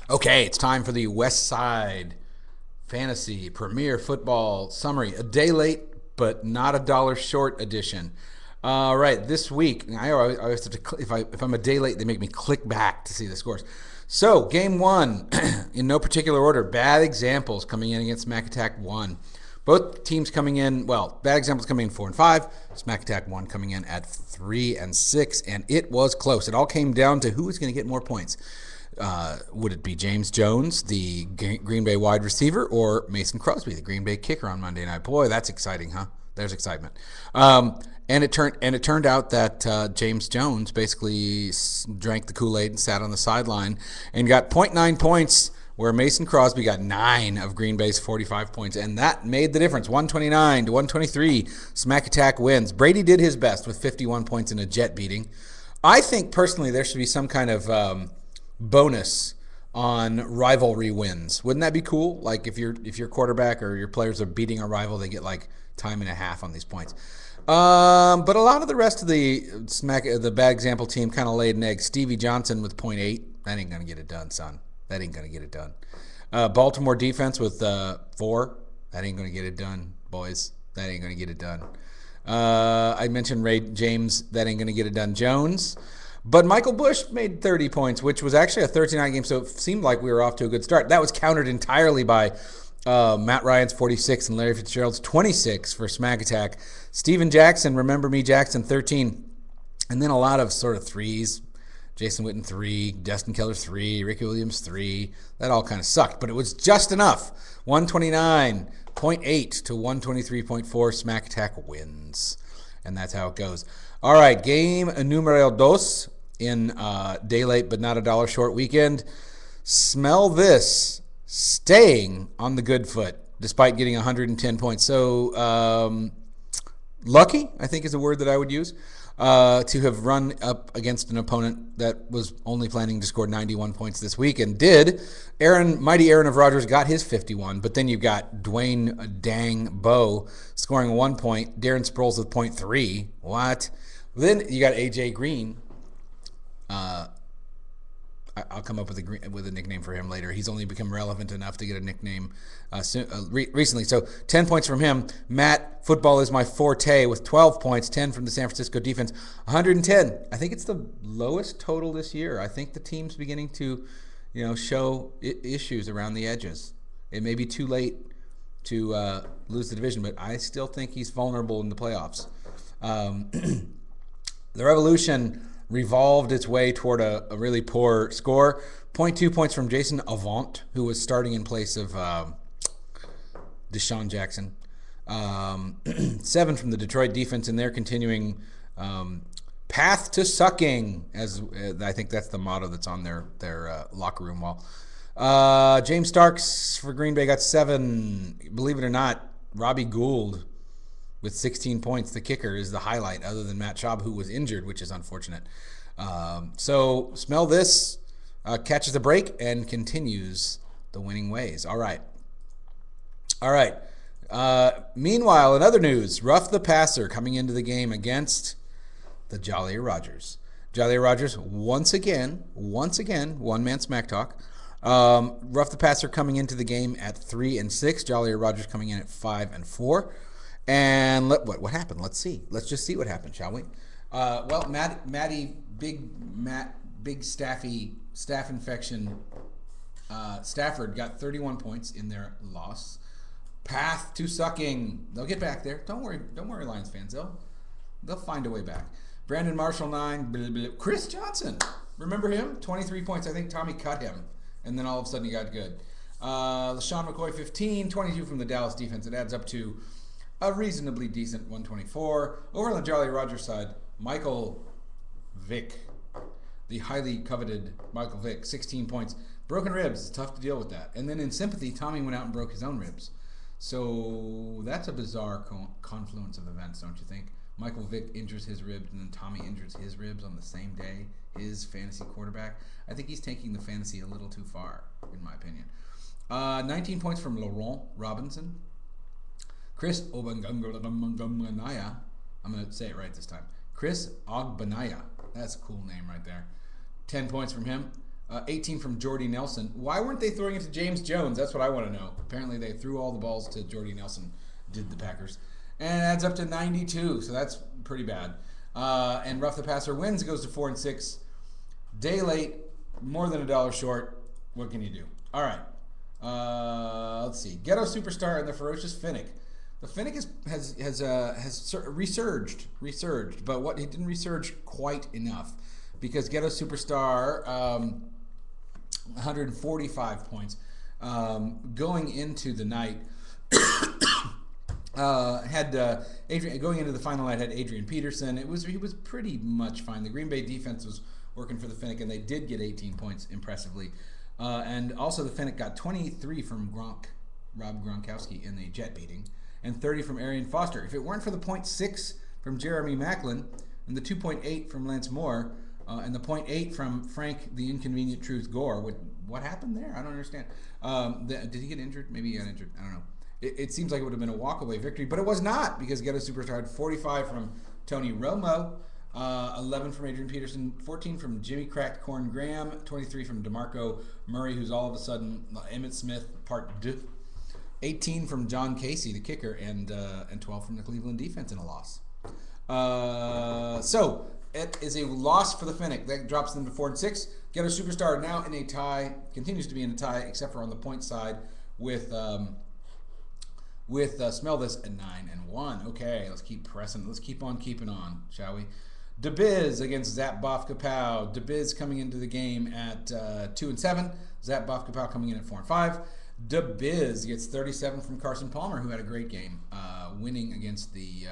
Okay, it's time for the Westside Fantasy Premier Football Summary. A day late, but not a dollar short edition. All right, this week I always have to. If I'm a day late, they make me click back to see the scores. So game one, in no particular order. Bad examples coming in against Smack Attack 1. Both teams coming in, well, Bad Examples coming in 4 and 5. Smack Attack 1 coming in at 3 and 6, and it was close. It all came down to who was going to get more points. Would it be James Jones, the Green Bay wide receiver, or Mason Crosby, the Green Bay kicker on Monday night? Boy, that's exciting, huh? There's excitement. And it turned out that James Jones basically drank the Kool-Aid and sat on the sideline and got zero point 0.9 points, where Mason Crosby got 9 of Green Bay's 45 points, and that made the difference. 129 to 123. Smack Attack wins. Brady did his best with 51 points in a jet beating. I think personally there should be some kind of bonus on rivalry wins. Wouldn't that be cool? Like if your quarterback or your players are beating a rival, they get like time and a half on these points. But a lot of the rest of the Bad Example team kind of laid an egg. Stevie Johnson with 0.8. That ain't gonna get it done, son. That ain't gonna get it done. Baltimore defense with 4. That ain't gonna get it done, boys. That ain't gonna get it done. I mentioned Ray James. That ain't gonna get it done. Jones. But Michael Bush made 30 points, which was actually a 13-9 game, so it seemed like we were off to a good start. That was countered entirely by Matt Ryan's 46 and Larry Fitzgerald's 26 for Smack Attack. Steven Jackson, Remember Me Jackson, 13. And then a lot of sort of threes. Jason Witten, 3. Destin Keller, 3. Ricky Williams, 3. That all kind of sucked, but it was just enough. 129.8 to 123.4. Smack Attack wins. And that's how it goes. All right, game numero dos in day late but not a dollar short weekend. Smell this. Staying on the good foot despite getting 110 points. So lucky, I think, is a word that I would use, to have run up against an opponent that was only planning to score 91 points this week and did. Mighty Aaron of Rogers got his 51, but then you've got Dwayne Dang Bowe scoring 1 point, Darren Sproles with 0.3. What? Then you got AJ Green. I'll come up with a nickname for him later. He's only become relevant enough to get a nickname recently. So 10 points from him. Matt, football is my forte, with 12 points, 10 from the San Francisco defense, 110. I think it's the lowest total this year. I think the team's beginning to, show issues around the edges. It may be too late to lose the division, but I still think he's vulnerable in the playoffs. The Revolution revolved its way toward a really poor score. 0.2 points from Jason Avant, who was starting in place of Deshaun Jackson. 7 from the Detroit defense in their continuing path to sucking, as I think that's the motto that's on their locker room wall. James Starks for Green Bay got 7. Believe it or not, Robbie Gould with 16 points. The kicker is the highlight, other than Matt Schaub, who was injured, which is unfortunate. So smell this, catches a break, and continues the winning ways. All right. Meanwhile, in other news, Ruff the Passer coming into the game against the Jolly Rogers. Jolly Rogers once again, one-man smack talk. Ruff the Passer coming into the game at 3 and 6. Jolly Rogers coming in at 5 and 4. And what happened? Let's see. Let's just see what happened, shall we? Big staph infection. Stafford got 31 points in their loss. Path to sucking. They'll get back there. Don't worry, Lions fans. They'll find a way back. Brandon Marshall, 9. Chris Johnson, remember him? 23 points. I think Tommy cut him, and then all of a sudden he got good. LaShawn McCoy, 15. 22 from the Dallas defense. It adds up to a reasonably decent 124. Over on the Jolly Rogers side, Michael Vick, the highly coveted Michael Vick, 16 points. Broken ribs, it's tough to deal with that. And then in sympathy, Tommy went out and broke his own ribs. So that's a bizarre confluence of events, don't you think? Michael Vick injures his ribs, and then Tommy injures his ribs on the same day, his fantasy quarterback. I think he's taking the fantasy a little too far, in my opinion. 19 points from Laurent Robinson. Chris Ogbanaya. I'm going to say it right this time. Chris Ogbanaya. That's a cool name right there. 10 points from him. 18 from Jordy Nelson. Why weren't they throwing it to James Jones? That's what I want to know. Apparently they threw all the balls to Jordy Nelson, did the Packers. And it adds up to 92, so that's pretty bad. And Rough the Passer wins, goes to 4 and 6. Day late, more than $1 short. What can you do? All right. Let's see. Ghetto Superstar and the Ferocious Finnick. The Finnick has resurged, but what he didn't resurge quite enough because Ghetto Superstar 145 points going into the night. Adrian going into the final night had Adrian Peterson. He was pretty much fine. The Green Bay defense was working for the Finnick, and they did get 18 points impressively. And also the Finnick got 23 from Rob Gronkowski in the Jet beating, and 30 from Arian Foster. If it weren't for the 0.6 from Jeremy Maclin and the 2.8 from Lance Moore and the 0.8 from Frank the Inconvenient Truth Gore, what happened there? I don't understand. Did he get injured? Maybe he got injured. I don't know. It seems like it would have been a walkaway victory, but it was not because Ghetto Superstar had 45 from Tony Romo, 11 from Adrian Peterson, 14 from Jimmy Cracked Corn Graham, 23 from DeMarco Murray, who's all of a sudden Emmitt Smith Part 2, 18 from John Casey, the kicker, and 12 from the Cleveland defense in a loss. So it is a loss for the Finnick. That drops them to 4 and 6. Ghetto Superstar now in a tie, continues to be in a tie, except for on the point side with Smell This at 9 and 1. Okay, let's keep pressing. Let's keep on keeping on, shall we? DeBiz against Zap Boff Kapow. DeBiz coming into the game at 2 and 7. Zap Boff Kapow coming in at 4 and 5. DeBiz gets 37 from Carson Palmer, who had a great game, winning against the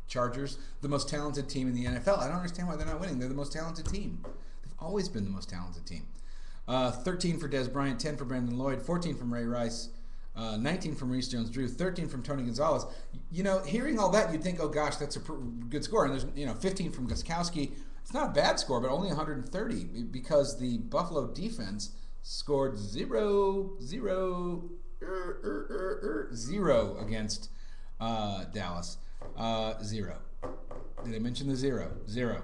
Chargers, the most talented team in the NFL. I don't understand why they're not winning. They're the most talented team. They've always been the most talented team. 13 for Des Bryant, 10 for Brandon Lloyd, 14 from Ray Rice, 19 from Reese Jones-Drew, 13 from Tony Gonzalez. You know, hearing all that, you'd think, oh gosh, that's a good score. And there's 15 from Gostkowski. It's not a bad score, but only 130 because the Buffalo defense scored 0 against Dallas. 0. Did I mention the 0? 0.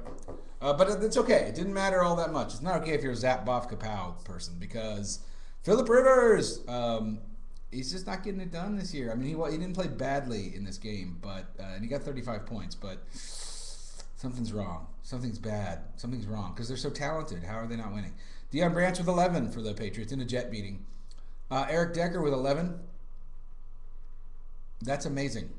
But it's okay. It didn't matter all that much. It's not okay if you're a Zap Boff Kapow person because Phillip Rivers, he's just not getting it done this year. I mean, he didn't play badly in this game, but and he got 35 points, but something's wrong. Something's bad. Something's wrong because they're so talented. How are they not winning? Deion Branch with 11 for the Patriots in a Jet beating. Eric Decker with 11. That's amazing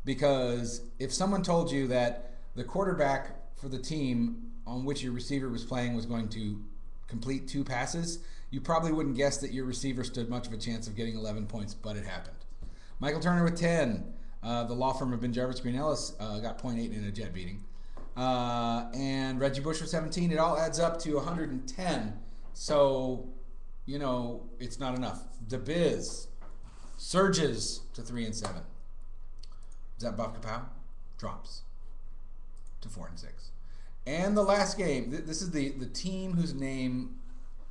because if someone told you that the quarterback for the team on which your receiver was playing was going to complete 2 passes, you probably wouldn't guess that your receiver stood much of a chance of getting 11 points, but it happened. Michael Turner with 10. The law firm of Ben Jarvis Green Ellis got 0.8 in a Jet beating. And Reggie Bush with 17. It all adds up to 110. So, it's not enough. DeBiz surges to 3 and 7. Zap Boff Kapow drops to 4 and 6. And the last game, this is the team whose name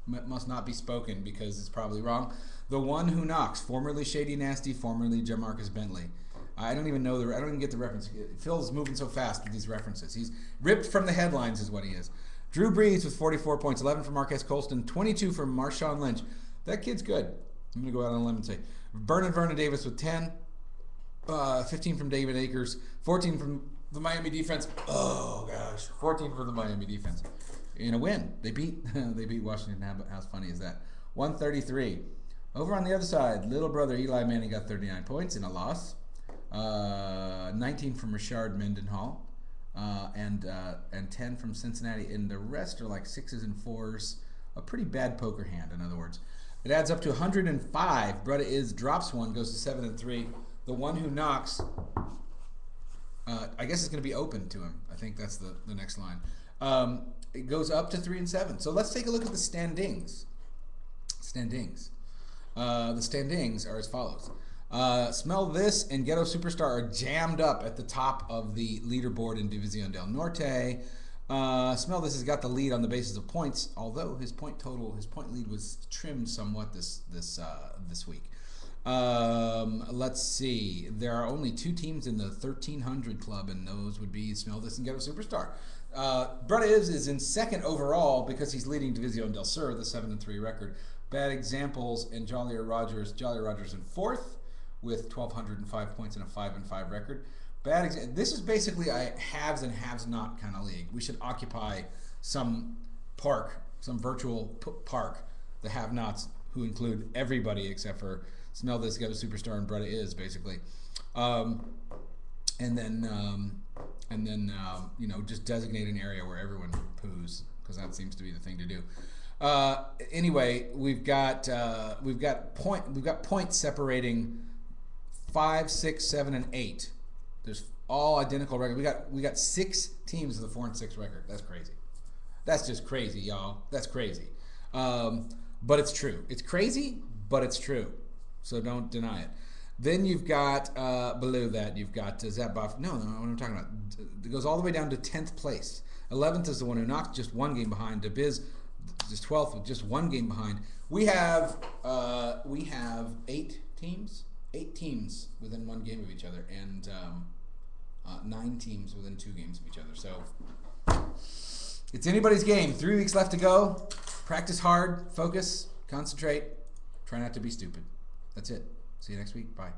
must not be spoken because it's probably wrong. The One Who Knocks, formerly Shady Nasty, formerly Jamarcus Bentley. I don't even get the reference. Phil's moving so fast with these references. He's ripped from the headlines is what he is. Drew Brees with 44 points, 11 from Marquez Colston, 22 from Marshawn Lynch. That kid's good. I'm going to go out on a limb and say. Vernon Davis with 10, 15 from David Akers, 14 from the Miami defense. Oh, gosh. 14 for the Miami defense. In a win. They beat Washington. How funny is that? 133. Over on the other side, little brother Eli Manning got 39 points in a loss. 19 from Rashard Mendenhall. And 10 from Cincinnati. And the rest are like 6s and 4s. A pretty bad poker hand, in other words. It adds up to 105. Brutta drops one, goes to 7 and 3. The One Who Knocks, I guess it's going to be open to him. I think that's the next line. It goes up to 3 and 7. So let's take a look at the standings. The standings are as follows. Smell This and Ghetto Superstar are jammed up at the top of the leaderboard in División del Norte. Smell This has got the lead on the basis of points, although his point lead was trimmed somewhat this week. Let's see. There are only 2 teams in the 1300 club, and those would be Smell This and Ghetto Superstar. Brett Ives is in second overall because he's leading División del Sur, the 7-3 record. Bad Examples and Jolly Rogers in fourth with 1,205 points and a 5-5 record. This is basically a haves and haves not kind of league. We should occupy some park, some virtual park, the have-nots, who include everybody except for Smell This, Get a Superstar, and Bretta Is, basically. And then just designate an area where everyone poos, because that seems to be the thing to do. Anyway, we've got points separating 5, 6, 7, and 8. There's all identical records. We got 6 teams with a 4-6 record. That's crazy. That's just crazy, y'all. That's crazy. But it's true. It's crazy, but it's true. So don't deny it. Then you've got below that you've got Zapboff. No, what I'm talking about. It goes all the way down to 10th place. 11th is the one who knocked just 1 game behind. DeBiz just 12th with just 1 game behind. We have 8 teams within 1 game of each other, and 9 teams within 2 games of each other. So it's anybody's game. 3 weeks left to go. Practice hard, focus, concentrate, try not to be stupid. That's it. See you next week. Bye.